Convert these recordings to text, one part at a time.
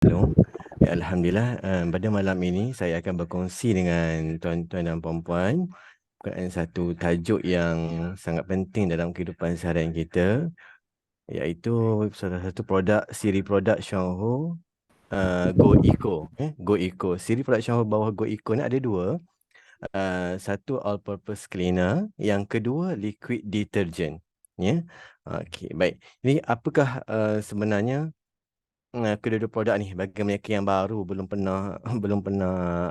Hello. Ya, Alhamdulillah, pada malam ini saya akan berkongsi dengan tuan-tuan dan puan-puan berkaitan satu tajuk yang sangat penting dalam kehidupan seharian kita, iaitu salah satu siri produk Xiaohu, Go Eco. Go Eco. Siri produk Xiaohu bawah Go Eco ni ada dua. Satu all purpose cleaner, yang kedua liquid detergent. Ya. Okey, baik. Ini apakah sebenarnya kedua-dua produk ni bagi mereka yang baru belum pernah belum pernah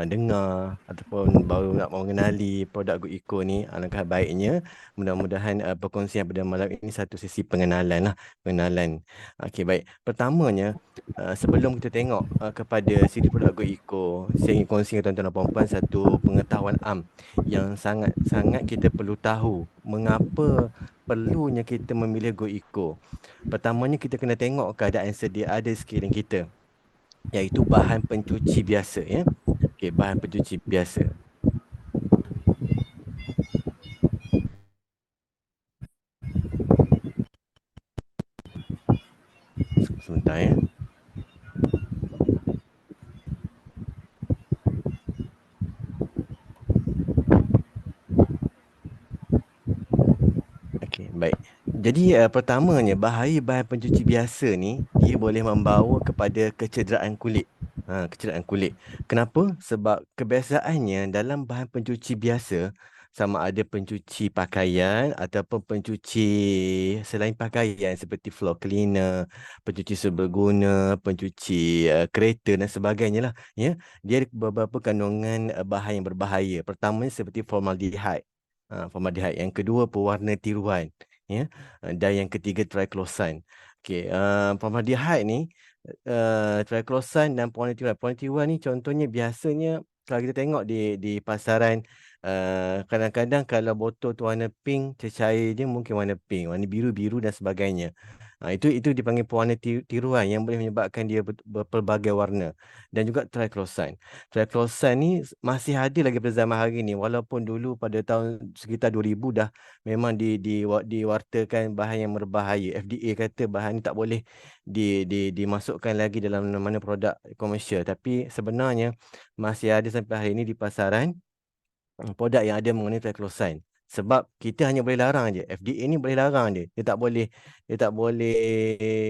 dengar ataupun baru nak mengenali produk Go Eco ni, alangkah baiknya mudah-mudahan perkongsian pada malam ini satu sesi pengenalan lah, pengenalan. Okey, baik. Pertamanya, sebelum kita tengok kepada siri produk Go Eco, saya ingin kongsi dengan tuan-tuan dan puan-puan satu pengetahuan yang sangat-sangat kita perlu tahu mengapa perlunya kita memilih Go Eco. Pertamanya kita kena tengok keadaan sedia ada sekeliling kita, iaitu bahan pencuci biasa, ya. Okey, bahan pencuci biasa. Sebentar, ya. Okey, baik. Jadi pertamanya, bahaya bahan pencuci biasa ni, dia boleh membawa kepada kecederaan kulit. Kecederaan kulit. Kenapa? Sebab kebiasaannya dalam bahan pencuci biasa, sama ada pencuci pakaian ataupun pencuci selain pakaian seperti floor cleaner, pencuci serbaguna, pencuci kereta dan sebagainya lah, ya. Dia ada beberapa kandungan bahan yang berbahaya. Pertamanya seperti formaldehyde. Formaldehyde. Yang kedua, pewarna tiruan, ya. Dan yang ketiga, triclosan. Okey, formaldehyde ni, triclosan dan pewarna tiruan. Pewarna tiruan ni contohnya biasanya kalau kita tengok di pasaran, kadang-kadang kalau botol tu warna pink, cecair dia mungkin warna pink, warna biru-biru dan sebagainya. Itu dipanggil pewarna tiruan yang boleh menyebabkan dia berpelbagai warna. Dan juga triclosan. Triclosan ni masih ada lagi pada zaman hari ni, walaupun dulu pada tahun sekitar 2000 dah memang diwartakan bahan yang berbahaya. FDA kata bahan ni tak boleh dimasukkan lagi dalam mana produk komersial. Tapi sebenarnya masih ada sampai hari ini di pasaran produk yang ada mengenai triclosan. Sebab kita hanya boleh larang je. FDA ni boleh larang dia. Dia tak boleh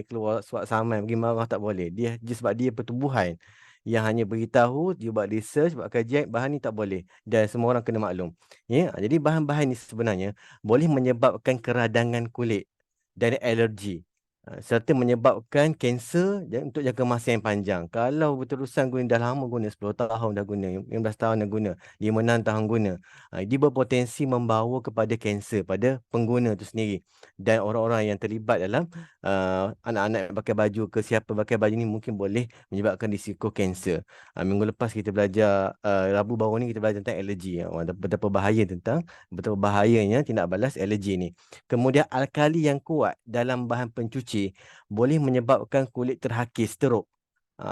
keluar surat saman pergi marah, tak boleh. Sebab dia pertubuhan yang hanya beritahu, dia buat research, buat kajian, bahan ni tak boleh. Dan semua orang kena maklum. Ya, jadi bahan-bahan ni sebenarnya boleh menyebabkan keradangan kulit dan alergi. Serta menyebabkan kanser dan untuk jangka masa yang panjang. Kalau berterusan guna, dah lama guna, 10 tahun dah guna, 15 tahun dah guna, 5-6 tahun guna, dia berpotensi membawa kepada kanser pada pengguna itu sendiri. Dan orang-orang yang terlibat dalam anak-anak yang pakai baju ke siapa pakai baju ni mungkin boleh menyebabkan risiko kanser. Minggu lepas kita belajar, Rabu baru ni kita belajar tentang alergi. Betapa betapa bahayanya tindak balas alergi ni. Kemudian alkali yang kuat dalam bahan pencuci boleh menyebabkan kulit terhakis, teruk,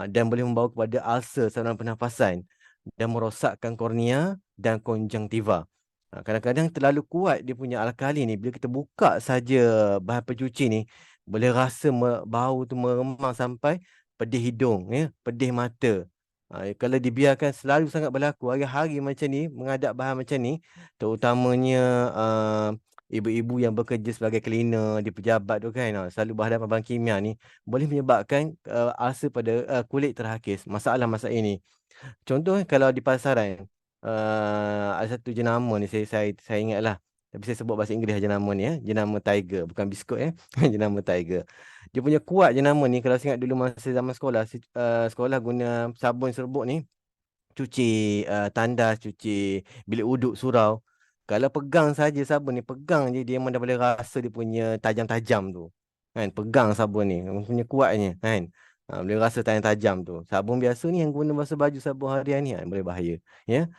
dan boleh membawa kepada ulcer saluran pernafasan dan merosakkan kornea dan konjungtiva. Kadang-kadang terlalu kuat dia punya alkali ni, bila kita buka saja bahan pencuci ni, boleh rasa bau tu meremang sampai pedih hidung, ya, pedih mata. Kalau dibiarkan selalu sangat berlaku hari-hari macam ni, menghadap bahan macam ni, terutamanya ibu-ibu yang bekerja sebagai cleaner di pejabat tu kan, selalu berhadapan bahan kimia ni, boleh menyebabkan ulcer pada kulit terhakis. Masalah-masalah ini. Contoh kalau di pasaran, ada satu jenama ni, saya ingat lah. Tapi saya sebut bahasa Inggeris jenama ni, ya. Jenama Tiger, bukan biskut, ya. Jenama Tiger. Dia punya kuat jenama ni, kalau saya ingat dulu masa zaman sekolah, sekolah guna sabun serbuk ni, cuci tandas, cuci bilik uduk, surau. Kalau pegang saja sabun ni, pegang je dia memang dah boleh rasa dia punya tajam-tajam tu. Kan, pegang sabun ni, punya kuatnya kan. Boleh rasa tajam-tajam tu. Sabun biasa ni yang guna basuh baju, sabun harian ni boleh bahaya. Ya.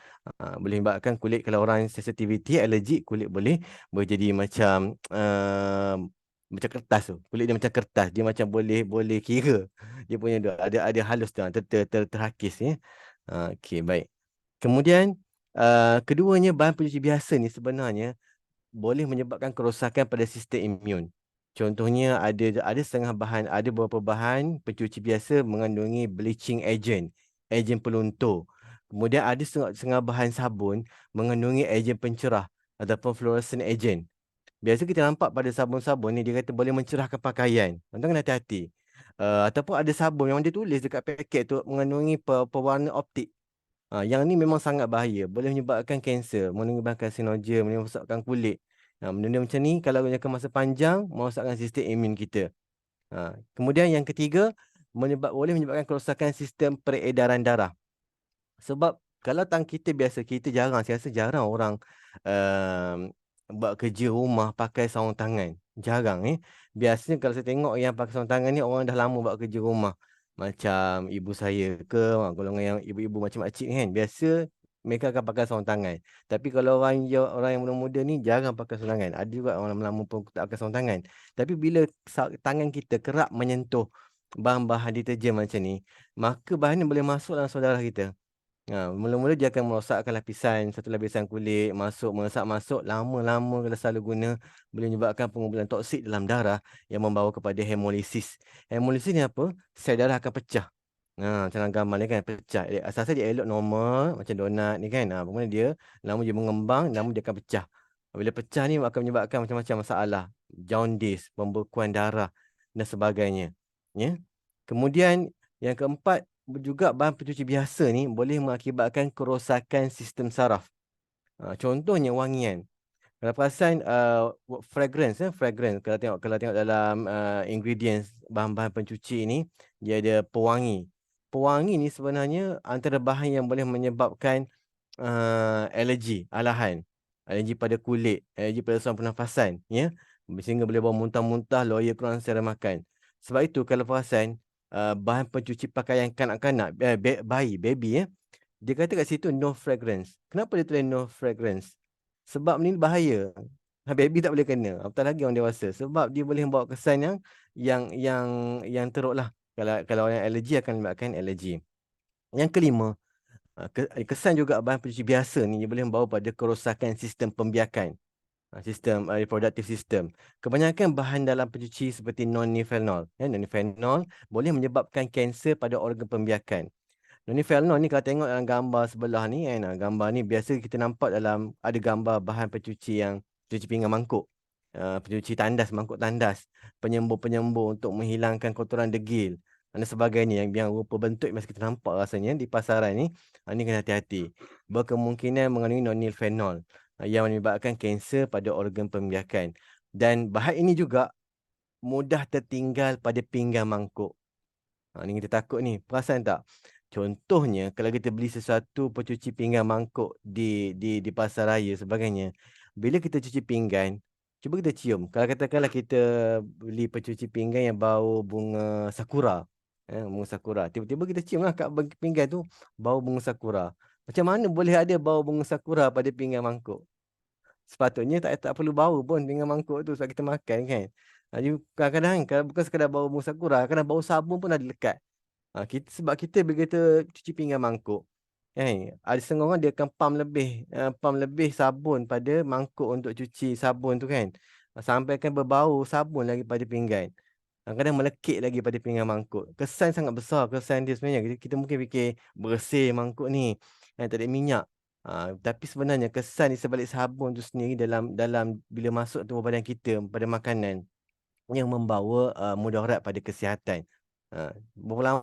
Boleh menyebabkan kulit, kalau orang sensitivity, alergik, kulit boleh jadi macam macam kertas tu. Kulit dia macam kertas, dia macam boleh boleh kira. Dia punya ada halus tu, terhakis, ya. Okey, baik. Kemudian, keduanya, bahan pencuci biasa ni sebenarnya boleh menyebabkan kerosakan pada sistem imun. Contohnya ada setengah bahan, ada beberapa bahan pencuci biasa mengandungi bleaching agent, ejen peluntur. Kemudian ada setengah bahan sabun mengandungi ejen pencerah ataupun fluorescent agent. Biasa kita nampak pada sabun-sabun ni dia kata boleh mencerahkan pakaian. Tuan kena hati-hati. Ataupun ada sabun yang dia tulis dekat paket tu mengandungi pewarna optik. Yang ni memang sangat bahaya. Boleh menyebabkan kanser, menyebabkan karsinogen, menyebabkan kulit. Benda-benda macam ni kalau jangka masa panjang merosakkan sistem imun kita. Kemudian yang ketiga, boleh menyebabkan kerosakan sistem peredaran darah. Sebab kalau tangan kita biasa, kita jarang, saya rasa jarang orang uh, buat kerja rumah pakai sarung tangan. Jarang Biasanya kalau saya tengok yang pakai sarung tangan ni orang dah lama buat kerja rumah. Macam ibu saya ke, golongan yang ibu-ibu macam makcik ni kan. Biasa mereka akan pakai sarung tangan. Tapi kalau orang yang muda-muda ni jarang pakai sarung tangan. Ada juga orang lama pun tak pakai sarung tangan. Tapi bila tangan kita kerap menyentuh bahan-bahan deterjen macam ni, maka bahan ni boleh masuk dalam saudara kita. Mula-mula dia akan merosakkan satu lapisan kulit, masuk, lama-lama kalau selalu guna, boleh menyebabkan pengumpulan toksik dalam darah yang membawa kepada hemolisis. Hemolisis ni apa? Sel darah akan pecah. Macam dalam gambar ni kan, pecah. Asal-asal dia elok normal, macam donat ni kan. Kemudian dia, lama dia mengembang, lama dia akan pecah. Bila pecah ni akan menyebabkan macam-macam masalah. Jaundice, pembekuan darah dan sebagainya. Ya. Kemudian yang keempat, juga bahan pencuci biasa ni boleh mengakibatkan kerosakan sistem saraf. Contohnya wangian. Kalau perasan fragrance kalau tengok dalam ingredients bahan-bahan pencuci ni, dia ada pewangi. Pewangi ni sebenarnya antara bahan yang boleh menyebabkan alergi alahan. Alergi pada kulit, alergi pada saluran pernafasan, ya. Sehingga boleh bawa muntah-muntah, loya kurang selera makan. Sebab itu kalau perasan bahan pencuci pakaian kanak-kanak, baby, ya. Dia kata kat situ no fragrance. Kenapa dia tulis no fragrance? Sebab ni bahaya. Baby tak boleh kena. Apatah lagi orang dewasa. Sebab dia boleh membawa kesan yang teruk lah. Kalau orang alergi akan menyebabkan alergi. Yang kelima, kesan juga bahan pencuci biasa ni dia boleh membawa pada kerosakan sistem pembiakan. Sistem reproductive system. Kebanyakan bahan dalam pencuci seperti nonylphenol. Nonylphenol boleh menyebabkan kanser pada organ pembiakan. Nonylphenol ni kalau tengok dalam gambar sebelah ni kan, gambar ni biasa kita nampak ada gambar bahan pencuci yang pencuci pinggan mangkuk, pencuci tandas, mangkuk tandas, penyembur-penyembur untuk menghilangkan kotoran degil dan sebagainya yang rupa bentuk masa kita nampak rasanya di pasaran ni. Ni kena hati-hati. Berkemungkinan mengandungi nonylphenol yang menyebabkan kanser pada organ pembiakan. Dan bahan ini juga mudah tertinggal pada pinggan mangkuk. Ni kita takut ni. Perasan tak? Contohnya, kalau kita beli sesuatu pencuci pinggan mangkuk di pasar raya sebagainya, bila kita cuci pinggan, cuba kita cium. Kalau katakanlah kita beli pencuci pinggan yang bau bunga sakura, bunga sakura. Tiba-tiba kita cium lah kat pinggan tu, bau bunga sakura. Macam mana boleh ada bau bunga sakura pada pinggan mangkuk? Sepatutnya tak perlu bau pun pinggan mangkuk tu sebab kita makan kan. Kadang-kadang kalau bukan sekadar bau bunga sakura, kadang bau sabun pun ada lekat. Sebab kita begitu cuci pinggan mangkuk, ada setengah orang dia akan pump lebih sabun pada mangkuk untuk cuci sabun tu kan. Sampai kan berbau sabun lagi pada pinggan. Kadang-kadang melekit lagi pada pinggan mangkuk. Kesan sangat besar kesan dia sebenarnya. Kita mungkin fikir bersih mangkuk ni, tak ada minyak. Tapi sebenarnya kesan di sebalik sabun tu sendiri dalam bila masuk tubuh badan kita pada makanan yang membawa mudarat pada kesihatan. Berapa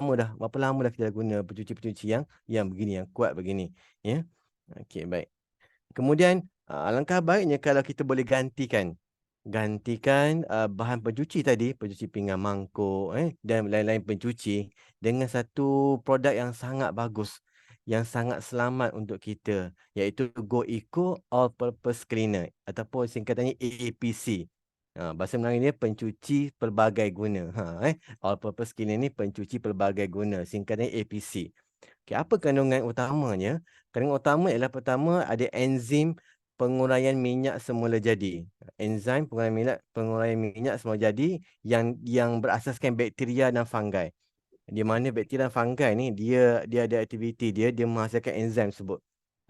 lama dah kita guna pencuci-pencuci yang begini, yang kuat begini, ya. Okey, baik. Kemudian alangkah baiknya kalau kita boleh gantikan bahan pencuci tadi, pencuci pinggan mangkuk dan lain-lain pencuci dengan satu produk yang sangat bagus, yang sangat selamat untuk kita, iaitu Go Eco All Purpose Cleaner ataupun singkatannya APC. Bahasa Melayu dia pencuci pelbagai guna. All Purpose Cleaner ni pencuci pelbagai guna, singkatannya APC. Okay, apa kandungan utamanya? Kandungan utama ialah pertama ada enzim penguraian minyak semula jadi. Enzim penguraian minyak semula jadi yang berasaskan bakteria dan fungi. Di mana bakteria dan fungi ni dia ada aktiviti dia menghasilkan enzim tersebut.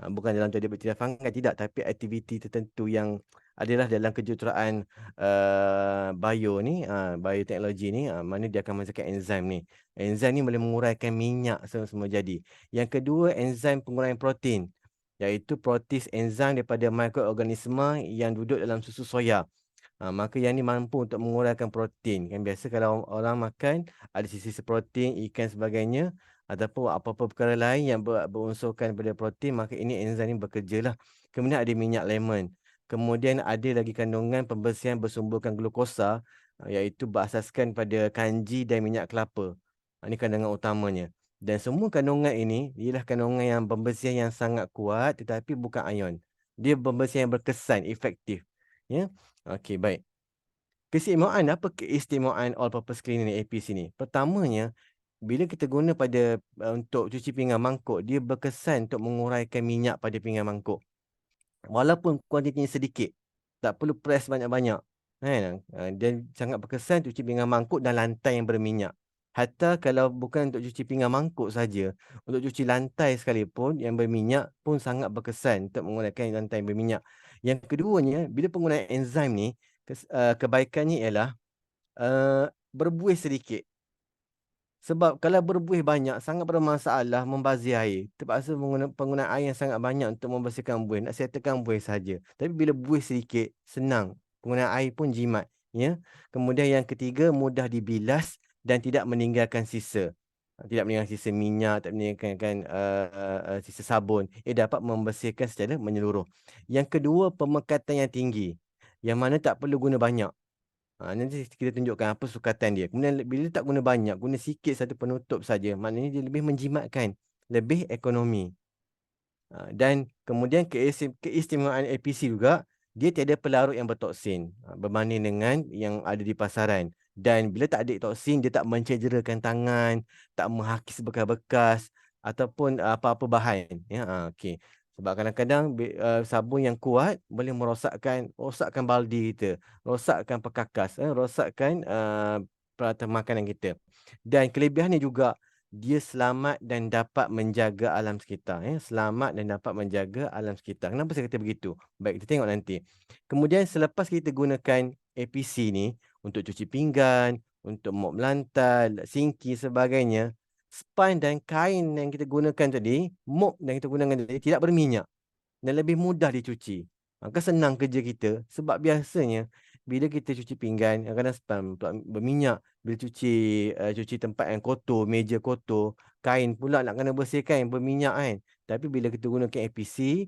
Bukan dalam tadi bakteria fungi tidak, tapi aktiviti tertentu yang adalah dalam kejuruteraan bio ni, bioteknologi ni, mana dia akan menghasilkan enzim ni. Enzim ni boleh menguraikan minyak semua jadi. Yang kedua, enzim penguraian protein, iaitu protease enzim daripada mikroorganisma yang duduk dalam susu soya. Maka yang ni mampu untuk mengurangkan protein. Kan biasa kalau orang makan ada sisi protein, ikan sebagainya, ataupun apa-apa perkara lain yang berunsurkan pada protein, maka ini enzim ni bekerja lah. Kemudian ada minyak lemon. Kemudian ada lagi kandungan pembersihan bersumberkan glukosa, iaitu berasaskan pada kanji dan minyak kelapa. Ini kandungan utamanya. Dan semua kandungan ini ialah kandungan yang pembersihan yang sangat kuat, tetapi bukan ion. Dia pembersihan yang berkesan, efektif. Ya. Okey, baik. Keistimewaan all purpose cleaner ni, APC ni? Pertamanya, bila kita guna pada untuk cuci pinggan mangkuk, dia berkesan untuk menguraikan minyak pada pinggan mangkuk. Walaupun kuantitinya sedikit, tak perlu press banyak-banyak. Kan? Dan sangat berkesan cuci pinggan mangkuk dan lantai yang berminyak. Hatta kalau bukan untuk cuci pinggan mangkuk saja, untuk cuci lantai sekalipun yang berminyak pun sangat berkesan untuk menggunakan lantai yang berminyak. Yang keduanya, bila penggunaan enzim ni, kebaikannya ialah berbuih sedikit. Sebab kalau berbuih banyak, sangat bermasalah membazir air. Terpaksa penggunaan air yang sangat banyak untuk membersihkan buih. Nak settlekan buih saja. Tapi bila buih sedikit, senang. Penggunaan air pun jimat. Ya? Kemudian yang ketiga, mudah dibilas dan tidak meninggalkan sisa. Tidak meninggalkan sisa minyak, tak meninggalkan sisa sabun. Ia dapat membersihkan secara menyeluruh. Yang kedua, pemekatan yang tinggi. Yang mana tak perlu guna banyak. Nanti kita tunjukkan apa sukatan dia. Kemudian bila tak guna banyak, guna sikit satu penutup saja, maknanya dia lebih menjimatkan, lebih ekonomi. Dan kemudian keistimewaan APC juga, dia tiada pelarut yang bertoksin berbanding dengan yang ada di pasaran. Dan bila tak ada toksin, dia tak mencederakan tangan, tak menghakis bekas-bekas ataupun apa-apa bahan. Ya, okey. Sebab kadang-kadang sabun yang kuat boleh rosakkan baldi kita, rosakkan perkakas, rosakkan peralatan makanan kita. Dan kelebihannya juga, dia selamat dan dapat menjaga alam sekitar. Selamat dan dapat menjaga alam sekitar. Kenapa saya kata begitu? Baik, kita tengok nanti. Kemudian selepas kita gunakan APC ni untuk cuci pinggan, untuk mop lantai, sinki sebagainya, span dan kain yang kita gunakan tadi, mop yang kita gunakan tadi tidak berminyak dan lebih mudah dicuci. Maka senang kerja kita sebab biasanya bila kita cuci pinggan, kadang-kadang span berminyak. Bila cuci tempat yang kotor, meja kotor, kain pula nak kena bersihkan yang berminyak kan. Tapi bila kita gunakan APC,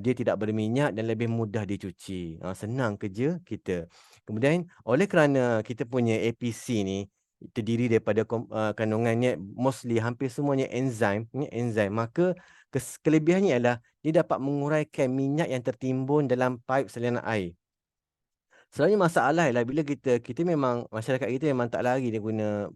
dia tidak berminyak dan lebih mudah dicuci. Senang kerja kita. Kemudian oleh kerana kita punya APC ni terdiri daripada kandungannya mostly hampir semuanya enzim, maka kelebihannya ialah dia dapat menguraikan minyak yang tertimbun dalam paip salinan air. Selalunya masalah ialah bila kita memang, masyarakat kita memang tak lari dia guna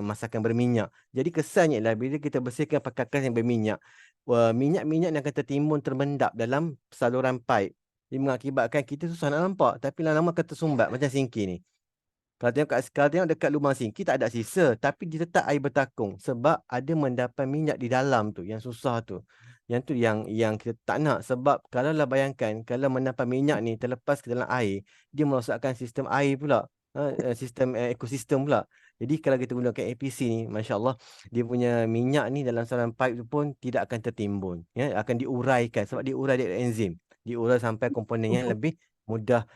masakan berminyak. Jadi kesannya ialah bila kita bersihkan perkakas yang berminyak, minyak-minyak yang akan tertimbun termendap dalam saluran paip. Dia mengakibatkan kita susah nak nampak, tapi lama-lama akan tersumbat macam sinki ni. Kalau tengok dekat lubang sinki tak ada sisa, tapi dia tetap air bertakung sebab ada mendapat minyak di dalam tu yang susah tu. Yang tu yang kita tak nak, sebab kalaulah bayangkan kalau mendapat minyak ni terlepas ke dalam air, dia merosakkan sistem air pula. Sistem ekosistem pula. Jadi kalau kita gunakan APC ni, masya-Allah, dia punya minyak ni dalam saluran pipe tu pun tidak akan tertimbun, ya, akan diuraikan sebab diurai dengan enzim. Diurai sampai komponen yang lebih mudah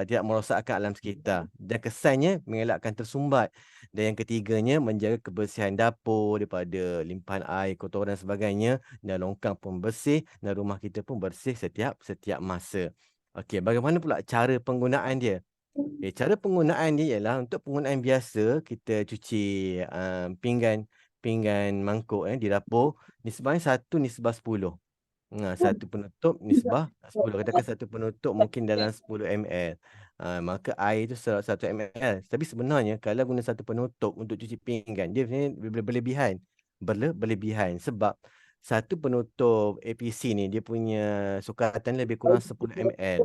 tidak merosakkan alam sekitar, dan kesannya mengelakkan tersumbat. Dan yang ketiganya, menjaga kebersihan dapur daripada limpahan air, kotoran dan sebagainya, dan longkang pun bersih dan rumah kita pun bersih setiap masa. Okey, bagaimana pula cara penggunaan dia? Cara penggunaan dia ialah untuk penggunaan biasa kita cuci pinggan mangkuk di dapur, nisbahnya 1:10. Satu penutup nisbah 10. Katakan satu penutup mungkin dalam 10 ml. Maka air itu 1 ml. Tapi sebenarnya kalau guna satu penutup untuk cuci pinggan, dia sebenarnya berlebihan. Berlebihan sebab satu penutup APC ni dia punya sukatan lebih kurang 10 ml.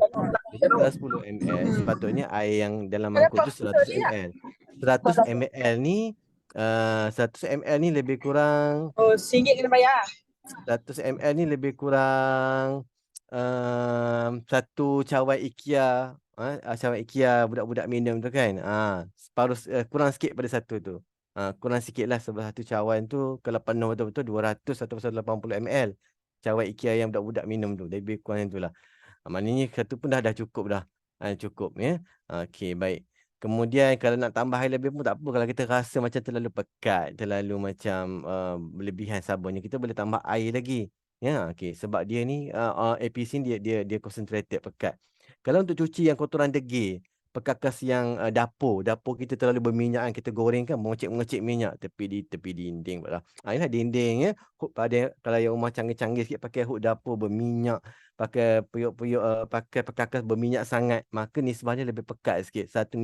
Jadi kalau 10 ml, sepatutnya air yang dalam mangkuk tu 100 ml. 100 ml ni 100 ml ni lebih kurang Oh, RM1 kena bayar. 100 ml ni lebih kurang satu cawan IKEA, cawan IKEA budak-budak minum tu kan. Separuh kurang sikit pada satu tu. Kurang sikit lah sebab satu cawan tu kalau penuh betul-betul 200 atau 180 ml. Cawan IKEA yang budak-budak minum tu. Lebih kurang itulah. Maknanya satu pun dah cukup dah. Cukup ya. Okey, baik. Kemudian kalau nak tambah air lebih pun tak apa. Kalau kita rasa macam terlalu pekat, terlalu macam berlebihan sabunnya, kita boleh tambah air lagi. Ya, okey. Sebab dia ni APC ni dia concentrated pekat. Kalau untuk cuci yang kotoran degil, perkakas yang dapur kita terlalu berminyak kan, kita goreng kan, mengecik minyak tepi dinding pula. Yalah dinding ya. Hook pada kalau yang rumah canggih-canggih sikit pakai hook dapur berminyak, pakai periuk-periuk pakai perkakas berminyak sangat, maka nisbahnya lebih pekat sikit, 1:3. Satu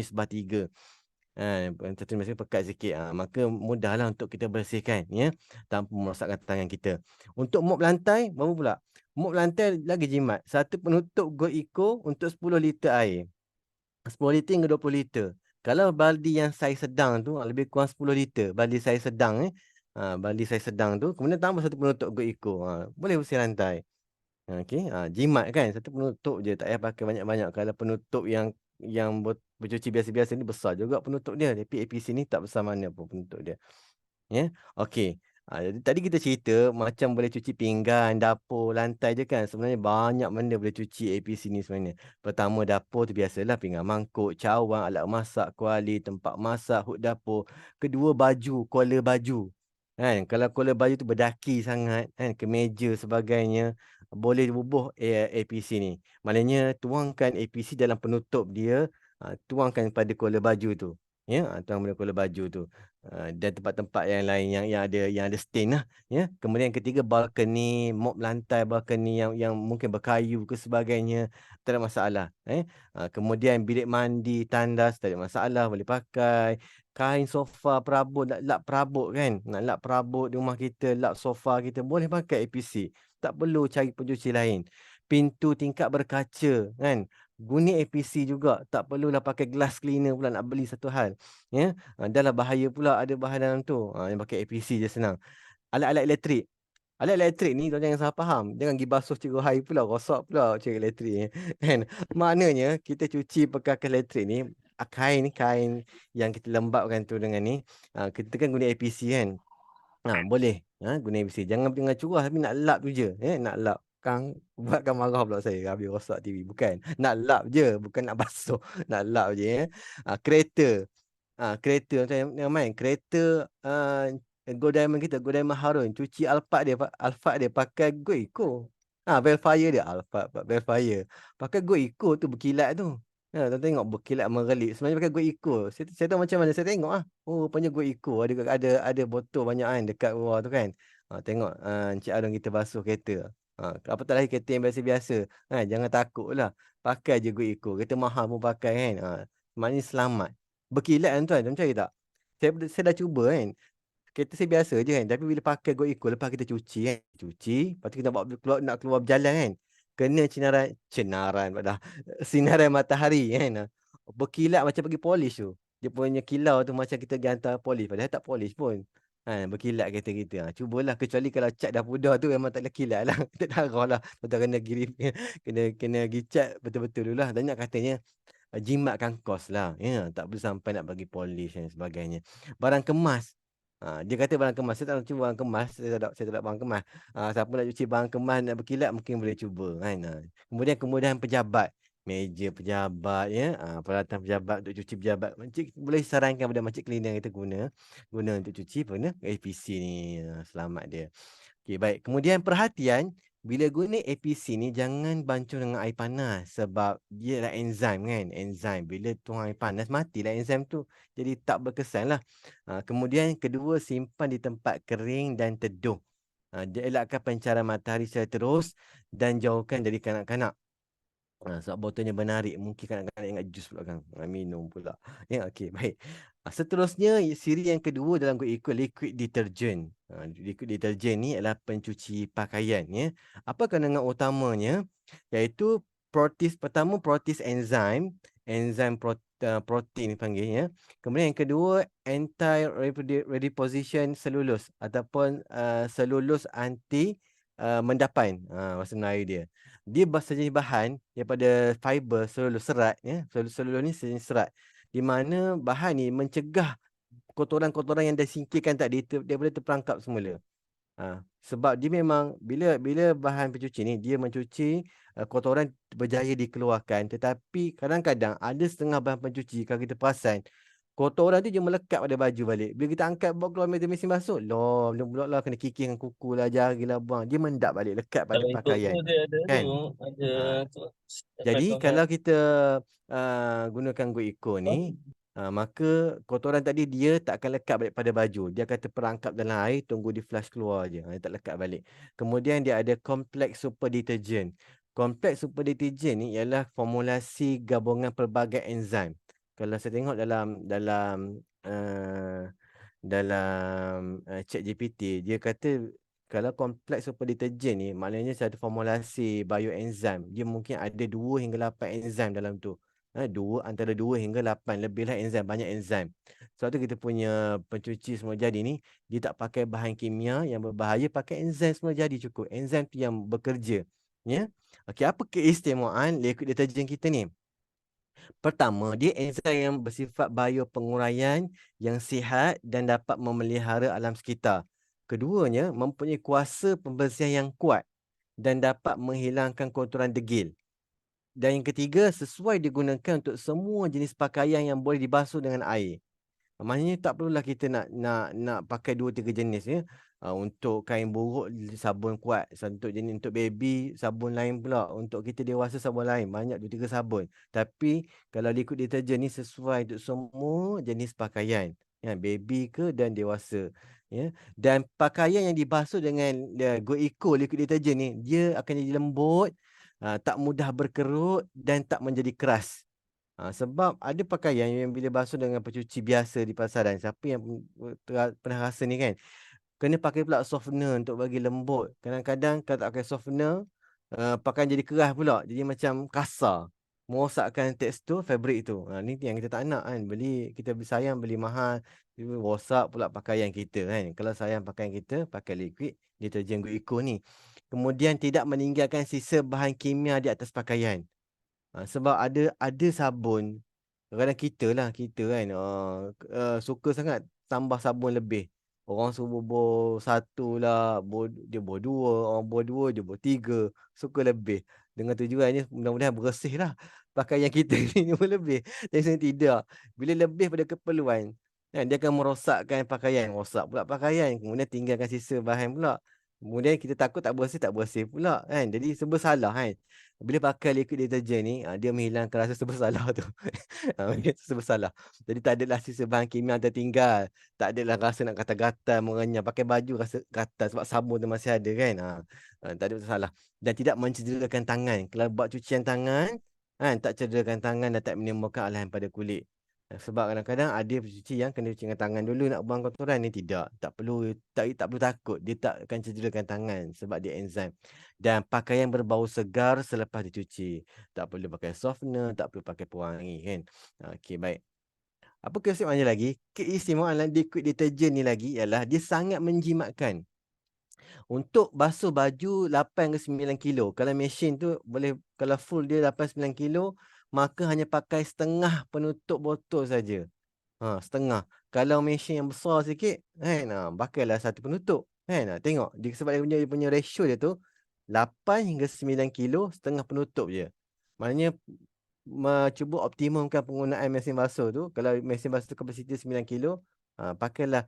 nisbah pekat sikit. Maka mudahlah untuk kita bersihkan ya, tanpa merosakkan tangan kita. Untuk mop lantai, baru pula. Mop lantai lagi jimat. Satu penutup Go Eco untuk 10 liter air. 10 liter hingga 20 liter. Kalau baldi yang saiz sedang tu lebih kurang 10 liter. Baldi saiz sedang baldi saiz sedang tu. Kemudian tambah satu penutup Go Eco. Boleh bersih lantai. Okey, jimat kan. Satu penutup je. Tak payah pakai banyak-banyak. Kalau penutup yang bercuci biasa-biasa ni besar juga penutup dia. Tapi APC ni tak besar mana pun penutup dia. Ya, okey. Jadi tadi kita cerita macam boleh cuci pinggan, dapur, lantai je kan. Sebenarnya banyak benda boleh cuci APC ni sebenarnya. Pertama dapur tu biasalah pinggan mangkuk, cawan, alat masak, kuali, tempat masak, huk dapur. Kedua baju, collar baju. Kan, kalau collar baju tu berdaki sangat kan, kemeja sebagainya, boleh dibubuh APC ni. Maknanya tuangkan APC dalam penutup dia, tuangkan pada collar baju tu. Ya, tuang pada collar baju tu. Dan tempat-tempat yang lain yang ada stain lah ya. Kemudian yang ketiga balcony, mop lantai balcony yang mungkin berkayu ke sebagainya, tak ada masalah kemudian bilik mandi, tandas, tak ada masalah, boleh pakai. Kain sofa, perabot, nak lap perabot kan, nak lap perabot di rumah kita, lap sofa kita, boleh pakai APC, tak perlu cari pencuci lain. Pintu tingkap berkaca kan, guna APC juga, tak perlulah pakai glass cleaner pula nak beli satu hal ya. Dah lah bahaya pula ada bahan dalam tu. Yang pakai APC je senang. Alat-alat elektrik. Alat elektrik ni tuan jangan salah faham. Jangan pergi basuh cikgu hai pula, rosak pula cikgu elektrik ni. Kan? Maknanya kita cuci perkakas elektrik ni, kain yang kita lembapkan tu dengan ni, kita kan guna APC kan. Boleh guna APC. Jangan curah tapi nak lap tu je. Nak lap. Kang buatkan marah pula saya habis rosak TV. Bukan. Nak lap je, bukan nak basuh. Nak lap je Kereta. Kereta macam yang main kereta Go Diamond kita, Go Diamond Harun, cuci Alphard dia pakai Go Eco. Velfire dia Velfire. Pakai Go Eco tu berkilat tu. Tuan tengok berkilat merelip. Sebenarnya pakai Go Eco. Saya tahu macam mana saya tengok Oh, rupanya Go Eco ada botol banyak kan dekat luar tu kan. Tengok Encik Arun kita basuh kereta. Apatah lagi kereta yang biasa-biasa. Jangan takut lah. Pakai je Go Eco. Kereta mahal pun pakai kan. Maknanya selamat. Berkilat kan tuan percaya tak? Saya dah cuba kan. Kereta saya biasa je kan. Tapi bila pakai Go Eco, lepas kita cuci kan. Cuci, lepas tu kita nak keluar berjalan kan. Kena sinaran pada sinaran matahari kan. Berkilat macam pergi polish tu. Dia punya kilau tu macam kita pergi hantar polish. Padahal tak polish pun. Berkilat kereta kita. Cubalah, kecuali kalau cat dah pudar tu memang tak boleh kilat lah. Kita darah lah. Betul kena girim. Kena pergi cat betul-betul dulu lah. Dan nak katanya jimatkan kos lah. Tak perlu sampai nak bagi polish dan sebagainya. Barang kemas. Dia kata barang kemas. Saya tak nak cuba barang kemas. Saya tak nak barang kemas. Siapa nak cuci barang kemas nak berkilat mungkin boleh cuba kan. Kemudian kemudahan pejabat. Meja pejabat peralatan pejabat untuk cuci pejabat. Makcik boleh sarankan pada makcik cleaner kita guna untuk cuci APC ni. Selamat dia. Okey, baik. Kemudian perhatian, bila guna APC ni jangan bancuh dengan air panas sebab dia adalah enzim kan. Enzim. Bila tuang air panas matilah enzim tu. Jadi tak berkesan lah. Kemudian kedua, simpan di tempat kering dan teduh. Dia elakkan pancaran matahari secara terus dan jauhkan dari kanak-kanak. Sebab botolnya bernarik. Mungkin kanak-kanak ingat jus pula kan. Minum pula. Okey, baik. Seterusnya, siri yang kedua dalam Go Eco, liquid detergent. Liquid detergent ni adalah pencuci pakaian. Apa kandungan utamanya? Iaitu pertama protease enzim. Enzim protein panggil Kemudian yang kedua, anti reposition cellulose ataupun cellulose anti mendapan, bahasa Melayu dia. Dia sejenis bahan daripada fiber selulus serat ya. Selulus ni sejenis serat. Di mana bahan ni mencegah kotoran-kotoran yang dah singkirkan tadi daripada terperangkap semula. Sebab dia memang bila bila bahan pencuci ni dia mencuci kotoran berjaya dikeluarkan, tetapi kadang-kadang ada setengah bahan pencuci kalau kita perasan kotoran tu dia melekat pada baju balik. Bila kita angkat bawa keluar mesin basuh, loh, pula lah kena kikir dengan kuku lah, jari lah buang. Dia mendak balik, lekat pada Kalau ikut tu pakaian. dia ada tu, Kan? ada Ha. tu Jadi contohnya. kalau kita gunakan Go Eco ni, maka kotoran tadi dia tak akan lekat balik pada baju. Dia akan terperangkap dalam air, tunggu di flush keluar je. Dia tak lekat balik. Kemudian dia ada Complex Super Detergent. Complex Super Detergent ni ialah formulasi gabungan pelbagai enzim. Kalau saya tengok uh, ChatGPT, dia kata kalau kompleks super deterjen ni maknanya satu formulasi bioenzim. Dia mungkin ada 2 hingga 8 enzim dalam tu. Antara 2 hingga 8 lebihlah enzim, banyak enzim. Sebab tu kita punya pencuci semua jadi ni dia tak pakai bahan kimia yang berbahaya, pakai enzim semua jadi cukup. Enzim tu yang bekerja. Ya. Okey, apa keistimewaan liquid deterjen kita ni? Pertama, dia enzim yang bersifat biopenguraian yang sihat dan dapat memelihara alam sekitar. Keduanya, mempunyai kuasa pembersihan yang kuat dan dapat menghilangkan kotoran degil. Dan yang ketiga, sesuai digunakan untuk semua jenis pakaian yang boleh dibasuh dengan air. Maknanya tak perlulah kita nak pakai 2 3 jenis ya. Untuk kain buruk sabun kuat, untuk jenis untuk baby sabun lain pula, untuk kita dewasa sabun lain, banyak 2 3 sabun. Tapi kalau liquid deterjen ni sesuai untuk semua jenis pakaian, ya, baby ke dan dewasa, ya. Dan pakaian yang dibasuh dengan Go Eco liquid deterjen ni, dia akan jadi lembut, tak mudah berkerut dan tak menjadi keras. Sebab ada pakaian yang bila basuh dengan pencuci biasa di pasaran, siapa yang pernah rasa ni kan? Kena pakai pula softener untuk bagi lembut. Kadang-kadang kalau tak pakai softener, pakaian jadi keras pula. Jadi macam kasar. Merosakkan tekstur fabric tu. Ni yang kita tak nak kan. Kita beli sayang, beli mahal. Rosak pula pakaian kita kan. Kalau sayang pakaian kita, pakai liquid deterjen Go Eco ni. Kemudian tidak meninggalkan sisa bahan kimia di atas pakaian. Sebab ada sabun, kadang kita kan suka sangat tambah sabun lebih. Orang suruh bor 1 lah, dia bor 2, orang bor 2 dia bor 3, suka lebih. Dengan tujuannya mudah-mudahan bersih lah pakaian kita ni pun lebih. Tapi sebenarnya tidak. Bila lebih pada keperluan, kan, dia akan merosakkan pakaian, rosak pula pakaian, kemudian tinggalkan sisa bahan pula. Kemudian kita takut tak bersih pula kan. Jadi serba salah kan. Bila pakai liquid deterjen ni, dia menghilangkan rasa serba salah tu. Serba salah. Jadi tak adalah sisa bahan kimia tertinggal. Tak adalah rasa nak gatal-gatal, mengenyam. Pakai baju rasa gatal sebab sabun tu masih ada kan. Tak ada masalah. Dan tidak mencederakan tangan. Kalau buat cucian tangan, kan, tak cederakan tangan dan tak menimbulkan alahan pada kulit. Sebab kadang-kadang ada pencuci yang kena cuci dengan tangan dulu nak buang kotoran ni, tidak. Tak perlu takut. Dia tak akan cederakan tangan sebab dia enzim. Dan pakaian berbau segar selepas dicuci. Tak perlu pakai softener, tak perlu pakai pewangi kan. Okey, baik. Apa keistimewaan lagi? Keistimewaan liquid deterjen ni lagi ialah dia sangat menjimatkan. Untuk basuh baju 8 ke 9 kilo. Kalau mesin tu boleh, kalau full dia 8 9 kilo, maka hanya pakai setengah penutup botol saja. Setengah. Kalau mesin yang besar sikit, kan, pakailah satu penutup. Kan, tengok. Sebab dia punya ratio dia tu, 8 hingga 9 kilo, setengah penutup je. Maknanya, cuba optimumkan penggunaan mesin basuh tu. Kalau mesin basuh tu kapasiti 9 kilo, pakailah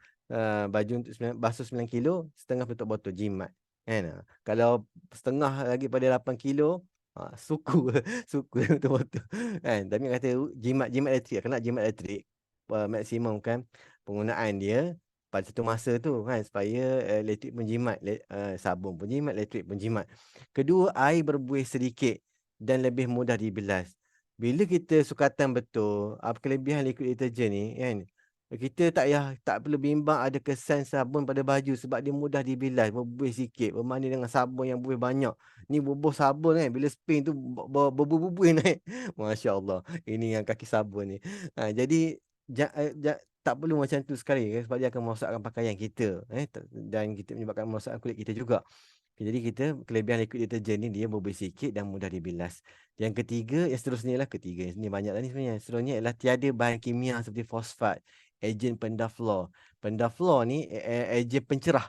baju untuk basuh 9 kilo, setengah penutup botol, jimat. Kan? Kalau setengah lagi pada 8 kilo, suku suku penutup botol. Kan? Tapi kata jimat elektrik, kena jimat elektrik, maksimum kan penggunaan dia pada satu masa tu kan, supaya elektrik pun jimat, sabun pun jimat, elektrik pun jimat. Kedua, air berbuih sedikit dan lebih mudah dibilas. Bila kita sukatan betul, apa kelebihan liquid deterjen ni kan, kita tak perlu bimbang ada kesan sabun pada baju sebab dia mudah dibilas, berbuih sikit, berbanding dengan sabun yang buih banyak. Ni bubuh sabun kan, bila spin tu berbuih-buih naik. Masya Allah, ini yang kaki sabun ni. Jadi tak perlu macam tu sekali, sebab dia akan merosakkan pakaian kita, dan kita menyebabkan merosakkan kulit kita juga. Jadi kita kelebihan liquid deterjen ni dia bersih sikit dan mudah dibilas. Yang ketiga, yang seterusnya lah ketiga. Ini banyak lah ni sebenarnya. Seterusnya ialah tiada bahan kimia seperti fosfat, ejen pendaflor. Pendaflor ni ejen pencerah.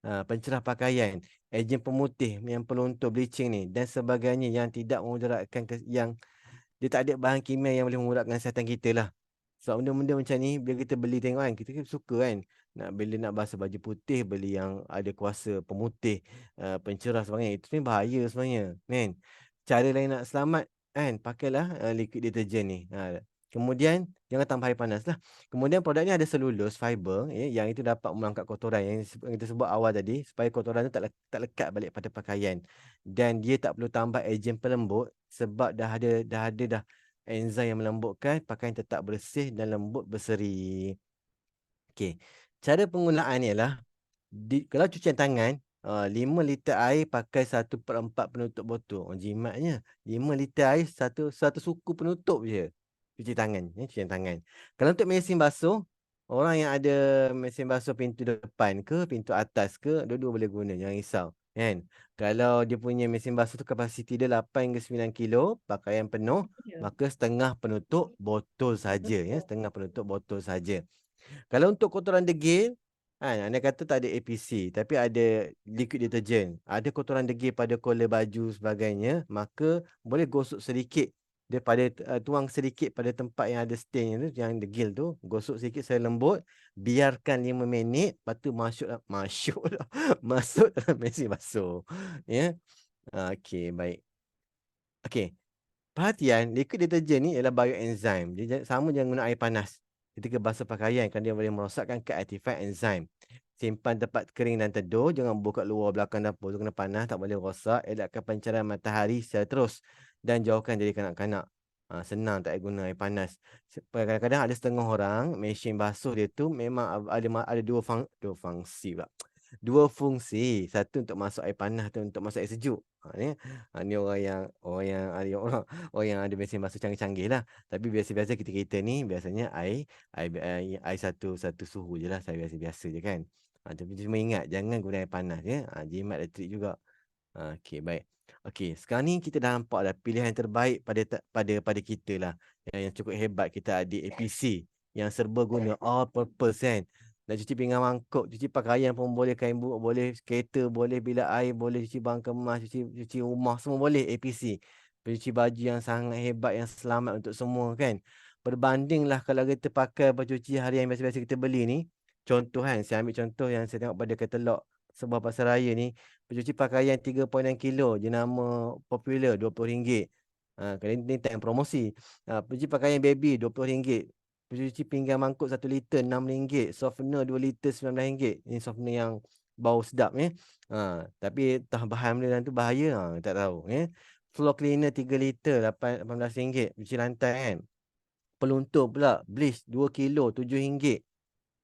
Pencerah pakaian, ejen pemutih yang peluntur bleaching ni dan sebagainya yang tidak memudaratkan yang dia tak ada bahan kimia yang boleh memudaratkan kesihatan kita lah. Sebab benda-benda macam ni bila kita beli tengok kan, kita suka kan. Bila nak basuh baju putih, beli yang ada kuasa pemutih, pencerah sebagainya. Itu ni bahaya sebenarnya, kan. Cara lain nak selamat kan, pakailah liquid deterjen ni. Kemudian jangan tambah air panas lah. Kemudian produk ni ada selulus fiber yang itu dapat mengangkat kotoran yang kita sebut awal tadi supaya kotoran tu tak lekat balik pada pakaian. Dan dia tak perlu tambah ejen pelembut sebab dah ada enzim yang melembutkan pakaian tetap bersih dan lembut berseri. Okey. Cara penggunaan ialah kalau cucian tangan 5 liter air pakai 1/4 penutup botol. Jimatnya 5 liter air satu suku penutup je. Cuci tangan, cucian tangan. Kalau untuk mesin basuh, orang yang ada mesin basuh pintu depan ke, pintu atas ke, dua-dua boleh guna, jangan risau. Kan? Kalau dia punya mesin basuh tu kapasiti dia 8 hingga 9 kilo, pakaian penuh, Ya, maka setengah penutup botol saja ya, betul. setengah penutup botol saja. Kalau untuk kotoran degil, anda kata tak ada APC, tapi ada liquid deterjen. Ada kotoran degil pada collar baju sebagainya, maka boleh gosok sedikit daripada tuang sedikit pada tempat yang ada stain tu, yang degil tu, gosok sedikit saya lembut, biarkan 5 minit, lepas tu masuk dalam mesin basuh. Ya. Okey, baik. Okey. Perhatian, liquid deterjen ni ialah bioenzim. Dia sama jangan guna air panas. Ketika basuh pakaian kerana dia boleh merosakkan keaktifan enzim. Simpan tempat kering dan teduh. Jangan buka luar belakang dapur. Tu kena panas, tak boleh rosak. Elakkan pancaran matahari secara terus. Dan jauhkan dari kanak-kanak. Senang tak payah guna air panas. Kadang-kadang ada setengah orang, mesin basuh dia tu memang ada dua fungsi pula. Dua fungsi. Satu untuk masuk air panas, satu untuk masuk air sejuk. Ni orang yang ada mesin basuh canggih-canggih lah. Tapi biasa-biasa kita ni biasanya air satu satu suhu je lah. Saya biasa-biasa je kan. Tapi cuma ingat jangan guna air panas ya. Jimat elektrik juga. Okey, baik. Okey, sekarang ni kita dah nampak dah pilihan terbaik pada kita lah. Yang cukup hebat kita ada APC yang serba guna all purpose kan. Nak cuci pinggan mangkuk, cuci pakaian pun boleh, kain buruk boleh, kereta boleh, bilik air boleh, cuci barang kemas, cuci rumah semua boleh APC. Pencuci baju yang sangat hebat yang selamat untuk semua kan. Berbandinglah kalau kita pakai pencuci harian biasa-biasa kita beli ni. Contoh kan, saya ambil contoh yang saya tengok pada katalog sebuah pasaraya ni. Pencuci pakaian 3.6 kilo jenama popular RM20. Kali ni time promosi. Pencuci pakaian baby RM20. Pencuci pinggan mangkuk 1 liter RM6. Softener 2 liter RM19. Ini softener yang bau sedap ya. Tapi bahan benda tu bahaya tak tahu ya. Floor cleaner 3 liter RM18. Pencuci lantai kan. Peluntur pula bleach 2 kilo RM7.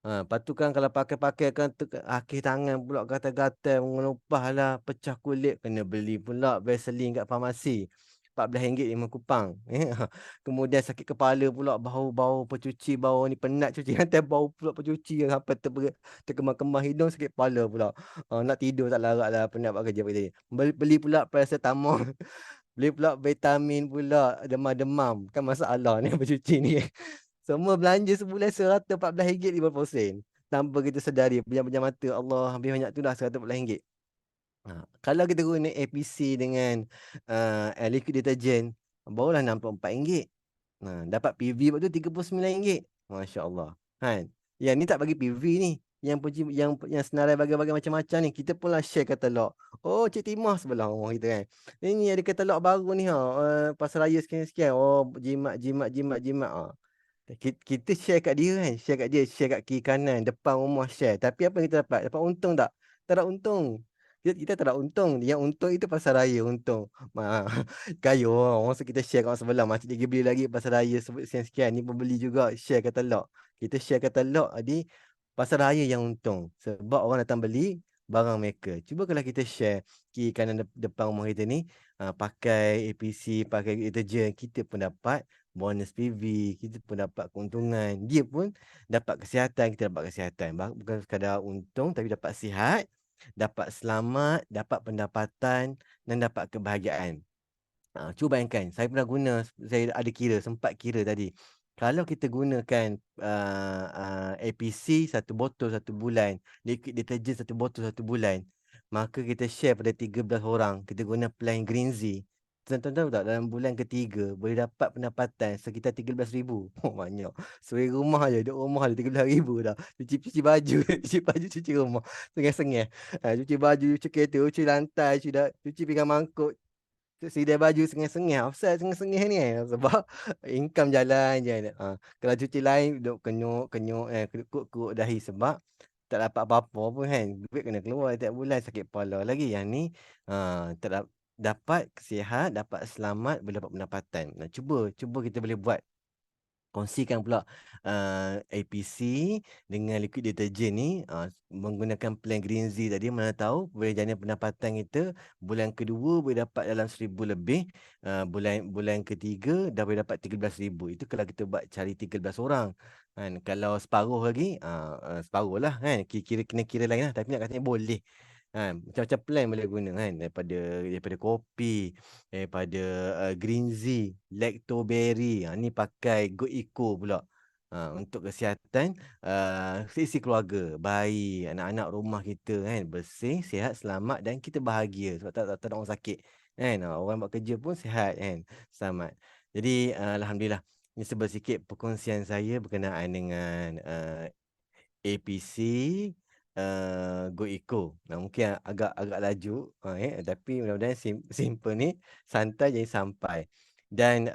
Lepas tu kan kalau pakai-pakai kan akhir tangan pula gatal-gatal mengelupah lah, pecah kulit, kena beli pula Vaseline kat farmasi. RM14 5 kupang. Kemudian sakit kepala pula, bau-bau pencuci, bau ni penat cuci lantai, bau pula pencuci sampai terkemar-kemar hidung, sakit kepala pula. Nak tidur tak larat lah, penat buat kerja pagi tadi. Beli pula paracetamol, beli pula vitamin pula, demam-demam. Kan masalah ni pencuci ni. Semua belanja sebulan RM114 50 sen. Tanpa kita sedari, pejam-pejam mata, Allah, habis banyak tu dah RM114. Kalau kita guna APC dengan liquid deterjen, barulah RM64. Dapat PV waktu RM39. Masya Allah. Kan? Yang ni tak bagi PV ni. Yang senarai bagi-bagi macam-macam ni. Kita pula share katalog. Oh, Cik Timah sebelah rumah kita kan. Ini ada katalog baru ni ha. Pasaraya sekian-sekian. Oh, jimat, jimat, jimat, jimat. Kita share kat dia kan. Share kat dia. Share kat kiri kanan. Depan rumah share. Tapi apa yang kita dapat? Dapat untung tak? Tak ada untung. Kita tak ada untung. Yang untung itu pasaraya untung. Kayu orang masa kita share kat orang sebelah. Macam dia beli lagi pasaraya sekian-sekian. Ni pembeli juga share katalog. Kita share katalog. Jadi pasaraya yang untung. Sebab orang datang beli barang mereka. Cuba kalau kita share kiri kanan depan rumah kita ni. Pakai APC, pakai deterjen. Kita pun dapat bonus PV, kita pun dapat keuntungan. Dia pun dapat kesihatan, kita dapat kesihatan. Bukan sekadar untung tapi dapat sihat dapat selamat, dapat pendapatan dan dapat kebahagiaan. Cuba bayangkan, saya pernah guna, saya ada kira, sempat kira tadi. Kalau kita gunakan APC satu botol satu bulan, liquid deterjen satu botol satu bulan, maka kita share pada 13 orang, kita guna plan Greenzy. Tuan-tuan tahu tak, dalam bulan ketiga boleh dapat pendapatan sekitar 13,000. Oh, banyak. Suri rumah je, duduk rumah je 13,000 dah. Cuci baju, cuci baju, cuci rumah. Sengih-sengih. Cuci baju, cuci kereta, cuci lantai, cuci pinggan mangkuk, sidai baju sengih-sengih. Offset sengih-sengih ni sebab income jalan je. Kalau cuti lain duk kenyuk-kenyuk kuk dahi sebab tak dapat apa-apa pun kan. Duit kena keluar tiap bulan, sakit kepala lagi. Yang ni tak dapat sihat, dapat selamat, boleh dapat pendapatan. Cuba kita boleh buat. Kongsikan pula APC dengan liquid deterjen ni, menggunakan plan Greenzy tadi, mana tahu boleh jadi pendapatan kita bulan kedua boleh dapat dalam 1,000 lebih, bulan bulan ketiga dah boleh dapat 13,000. Itu kalau kita buat cari 13 orang kan. Kalau separuh lagi, separuh lah kan, kena kira lain lah, tapi nak katanya boleh kan. Macam-macam plan boleh guna kan, daripada kopi, daripada Greenzy, Lactoberry. Ni pakai Go Eco pula. Untuk kesihatan seisi keluarga, bayi, anak-anak rumah kita kan, bersih, sihat, selamat dan kita bahagia sebab tak ada orang sakit kan. Orang buat kerja pun sihat kan, selamat. Jadi alhamdulillah, ini sedikit perkongsian saya berkenaan dengan APC, Go Eco. Mungkin agak laju, tapi mudah-mudahan simple ni santai jadi sampai. Dan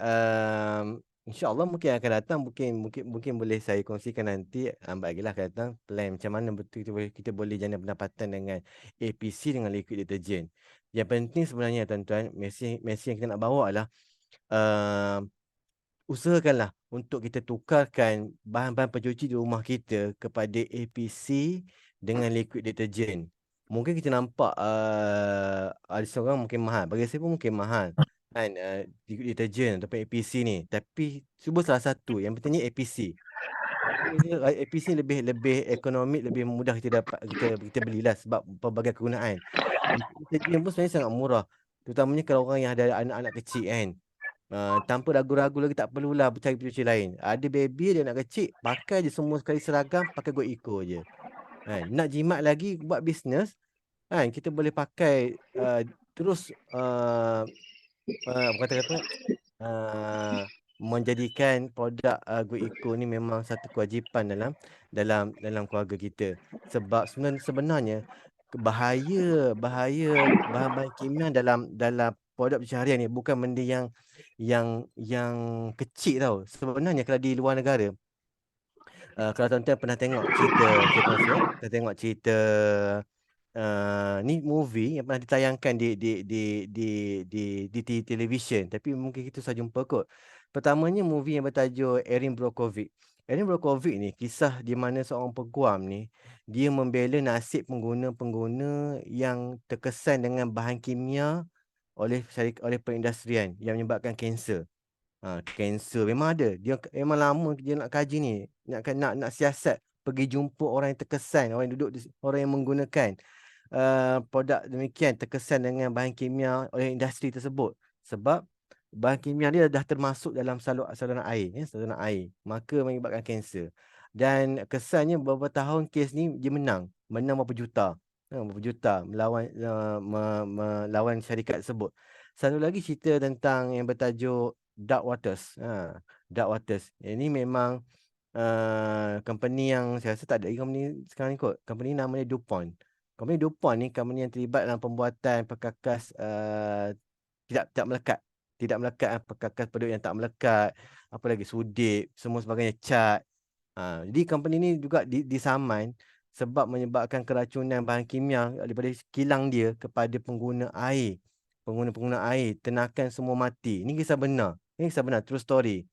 insya-Allah mungkin akan datang, mungkin boleh saya kongsikan nanti, bagilah akan datang plan macam mana betul kita boleh jana pendapatan dengan APC dengan liquid deterjen. Yang penting sebenarnya tuan-tuan, mesej yang kita nak bawa adalah usahakanlah untuk kita tukarkan bahan-bahan pencuci di rumah kita kepada APC dengan liquid deterjen. Mungkin kita nampak ada seorang mungkin mahal, bagi saya pun mungkin mahal kan, liquid deterjen ataupun APC ni. Tapi cuba salah satu, yang pentingnya APC. APC lebih lebih ekonomik, lebih mudah kita dapat, kita belilah sebab pelbagai kegunaan. Liquid deterjen pun sebenarnya sangat murah. Terutamanya kalau orang yang ada anak-anak kecil kan. Tanpa ragu-ragu lagi, tak perlulah cari pencuci lain. Ada baby, ada anak kecil, pakai je semua sekali seragam, pakai Go Eco je. Nak jimat lagi, buat bisnes, kita boleh pakai terus kata-kata menjadikan produk Go Eco ni memang satu kewajipan dalam keluarga kita. Sebab sebenarnya bahaya bahan-bahan kimia dalam produk pencaharian ni bukan benda yang kecil tau. Sebenarnya kalau di luar negara, kalau tuan-tuan pernah tengok cerita, saya kongsi kita tengok cerita ni movie yang pernah ditayangkan di televisyen, tapi mungkin kita saja jumpa kot. Pertamanya movie yang bertajuk Erin Brockovich. Erin Brockovich ni kisah di mana seorang peguam ni dia membela nasib pengguna-pengguna yang terkesan dengan bahan kimia oleh perindustrian yang menyebabkan kanser. Kanser memang ada. Dia memang lama dia nak kaji ni, nak siasat, pergi jumpa orang yang terkesan, orang yang menggunakan produk demikian terkesan dengan bahan kimia oleh industri tersebut. Sebab bahan kimia dia dah termasuk dalam saluran air, saluran air, maka menyebabkan kanser. Dan kesannya beberapa tahun kes ni dia menang berapa juta. Berapa juta melawan syarikat tersebut. Satu lagi cerita tentang yang bertajuk Dark Waters. Dark Waters. Ini memang company yang saya rasa tak ada lagi company sekarang ni kot. Company namanya DuPont. Company DuPont ni company yang terlibat dalam pembuatan perkakas tidak melekat. Tidak melekat, perkakas produk yang tak melekat, apa lagi, sudip, semua sebagainya, cat. Jadi company ni juga disaman sebab menyebabkan keracunan bahan kimia daripada kilang dia kepada pengguna air. Pengguna-pengguna air, ternakan semua mati. Ini kisah benar. Ini kisah benar, true story.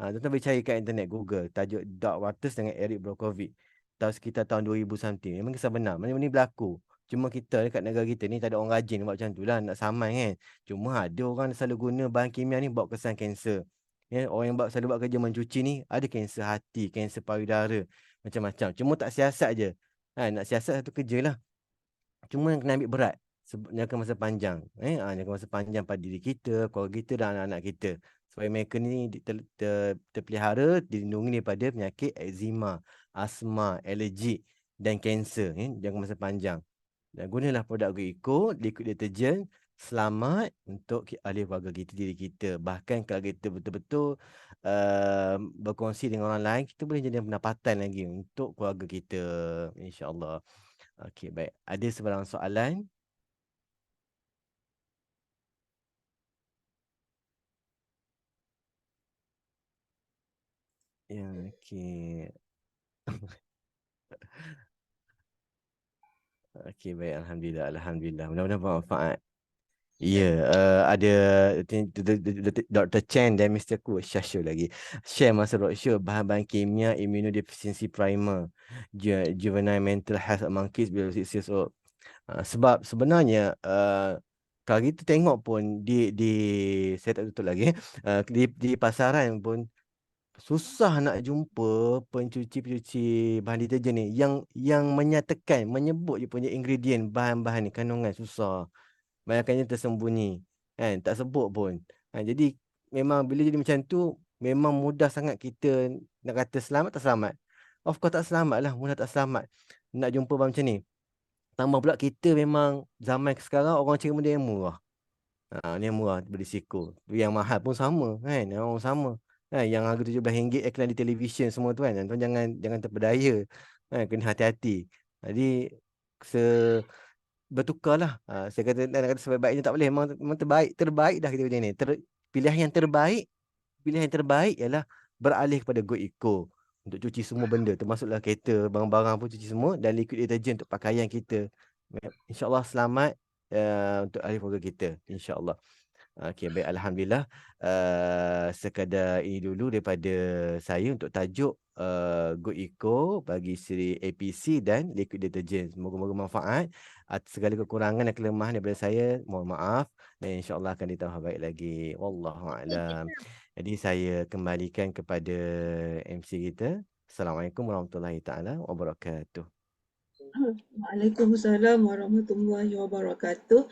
Tuan-tuan boleh cari kat internet, Google, tajuk Dark Waters dengan Eric Brockovich. Sekitar tahun 2000 something. Memang kisah benar. Benda ni berlaku. Cuma kita dekat negara kita ni tak ada orang rajin buat macam tu lah. Nak saman kan. Cuma ada orang selalu guna bahan kimia ni buat kesan kanser. Orang yang selalu buat kerja mencuci ni ada kanser hati, kanser payudara, macam-macam. Cuma tak siasat je. Nak siasat satu kerja lah. Cuma yang kena ambil berat. Jangka masa panjang. Jangka masa panjang pada diri kita, keluarga kita dan anak-anak kita. Supaya mereka ni terpelihara, dilindungi daripada penyakit eczema, asma, alergik dan kanser. Jangka masa panjang. Dan gunalah produk Goico, liquid deterjen, selamat untuk ahli keluarga kita, diri kita. Bahkan kalau kita betul-betul berkongsi dengan orang lain, kita boleh jadi pendapatan lagi untuk keluarga kita. InsyaAllah. Okey, baik. Ada sebarang soalan? Ya, okey. Okey, baik. Alhamdulillah. Alhamdulillah. Mudah-mudahan bermanfaat. Ya, ada Dr. Chen dan Mr. Ku Syashu lagi. Share masa roadshow bahan-bahan kimia immunodeficiency primer. Juvenile mental health among kids below 6 years old. Sebab sebenarnya kalau kita tengok pun di saya tak tutup lagi di pasaran pun susah nak jumpa pencuci-pencuci bahan deterjen ni yang menyatakan menyebut je punya ingredient bahan-bahan ni kandungan susah. Banyaknya tersembunyi kan tak sebut pun. Jadi memang bila jadi macam tu memang mudah sangat kita nak kata selamat tak selamat. Of course tak selamat lah, mudah tak selamat nak jumpa bahan macam ni. Tambah pula kita memang zaman sekarang orang cari benda yang murah. Ni yang murah berisiko. Yang mahal pun sama kan. Orang sama. Yang harga RM17 iklan di televisyen semua tu kan. Tuan jangan jangan terpedaya. Kena hati-hati. Jadi se bertukarlah. Saya kata nak kata sebaik-baiknya tak boleh. Memang terbaik terbaik dah kita punya ni. Pilihan yang terbaik, pilihan yang terbaik ialah beralih kepada Go Eco untuk cuci semua benda termasuklah kereta, barang-barang pun cuci semua dan liquid deterjen untuk pakaian kita. InsyaAllah selamat untuk ahli keluarga kita. InsyaAllah. Okey, baik. Alhamdulillah. Sekadar ini dulu daripada saya untuk tajuk Good Eco bagi siri APC dan liquid deterjen. Semoga-moga manfaat. Segala kekurangan dan kelemahan daripada saya, mohon maaf. Dan insyaAllah akan ditambah baik lagi. Wallahualam. Jadi saya kembalikan kepada MC kita. Assalamualaikum warahmatullahi taala wabarakatuh. Waalaikumsalam warahmatullahi wabarakatuh.